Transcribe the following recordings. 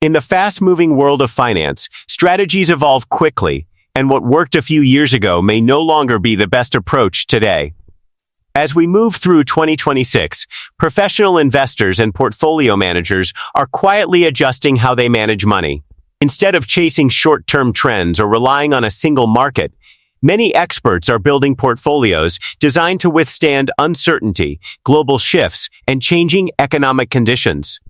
In the fast-moving world of finance, strategies evolve quickly, and what worked a few years ago may no longer be the best approach today. As we move through 2026, professional investors and portfolio managers are quietly adjusting how they manage money. Instead of chasing short-term trends or relying on a single market, many experts are building portfolios designed to withstand uncertainty, global shifts, and changing economic conditions.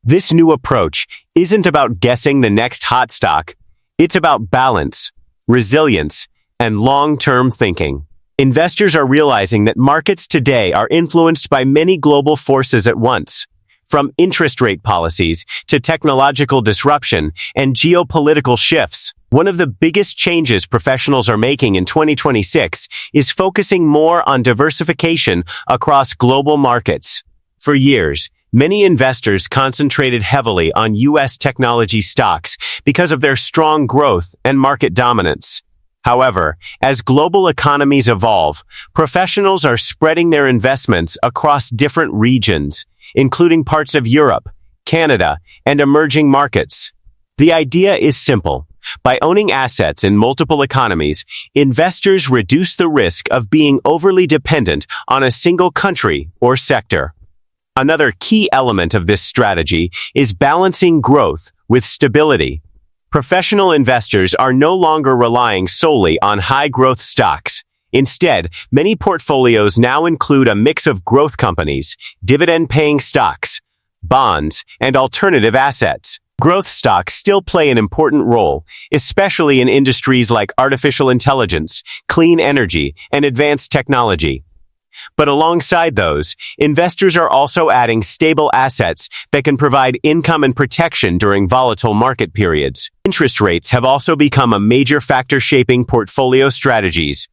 This new approach isn't about guessing the next hot stock. It's about balance, resilience, and long-term thinking. Investors are realizing that markets today are influenced by many global forces at once, from interest rate policies to technological disruption and geopolitical shifts. One of the biggest changes professionals are making in 2026 is focusing more on diversification across global markets. For years, many investors concentrated heavily on U.S. technology stocks because of their strong growth and market dominance. However, as global economies evolve, professionals are spreading their investments across different regions, including parts of Europe, Canada, and emerging markets. The idea is simple. By owning assets in multiple economies, investors reduce the risk of being overly dependent on a single country or sector. Another key element of this strategy is balancing growth with stability. Professional investors are no longer relying solely on high-growth stocks. Instead, many portfolios now include a mix of growth companies, dividend-paying stocks, bonds, and alternative assets. Growth stocks still play an important role, especially in industries like artificial intelligence, clean energy, and advanced technology. But alongside those, investors are also adding stable assets that can provide income and protection during volatile market periods. Interest rates have also become a major factor shaping portfolio strategies.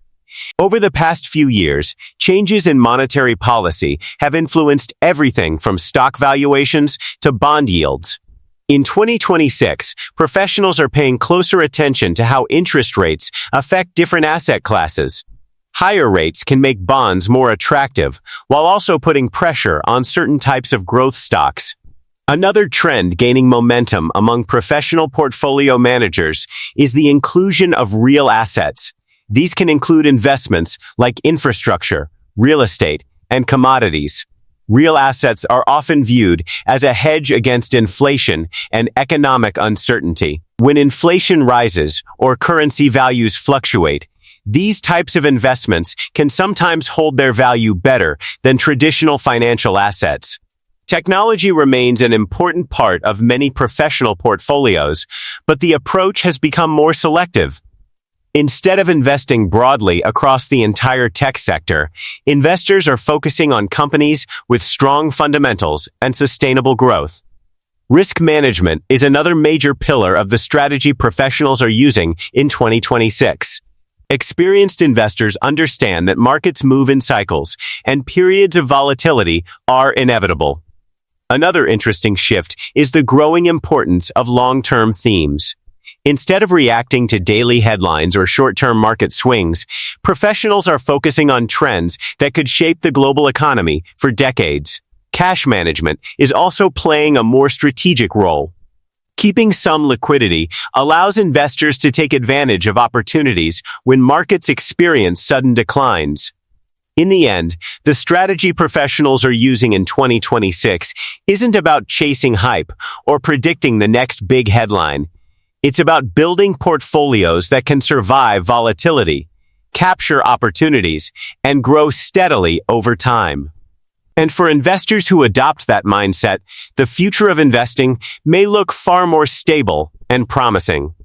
Over the past few years, changes in monetary policy have influenced everything from stock valuations to bond yields. In 2026, professionals are paying closer attention to how interest rates affect different asset classes. Higher rates can make bonds more attractive, while also putting pressure on certain types of growth stocks. Another trend gaining momentum among professional portfolio managers is the inclusion of real assets. These can include investments like infrastructure, real estate, and commodities. Real assets are often viewed as a hedge against inflation and economic uncertainty. When inflation rises or currency values fluctuate, these types of investments can sometimes hold their value better than traditional financial assets. Technology remains an important part of many professional portfolios, but the approach has become more selective. Instead of investing broadly across the entire tech sector, investors are focusing on companies with strong fundamentals and sustainable growth. Risk management is another major pillar of the strategy professionals are using in 2026. Experienced investors understand that markets move in cycles, and periods of volatility are inevitable. Another interesting shift is the growing importance of long-term themes. Instead of reacting to daily headlines or short-term market swings, professionals are focusing on trends that could shape the global economy for decades. Cash management is also playing a more strategic role. Keeping some liquidity allows investors to take advantage of opportunities when markets experience sudden declines. In the end, the strategy professionals are using in 2026 isn't about chasing hype or predicting the next big headline. It's about building portfolios that can survive volatility, capture opportunities, and grow steadily over time. And for investors who adopt that mindset, the future of investing may look far more stable and promising.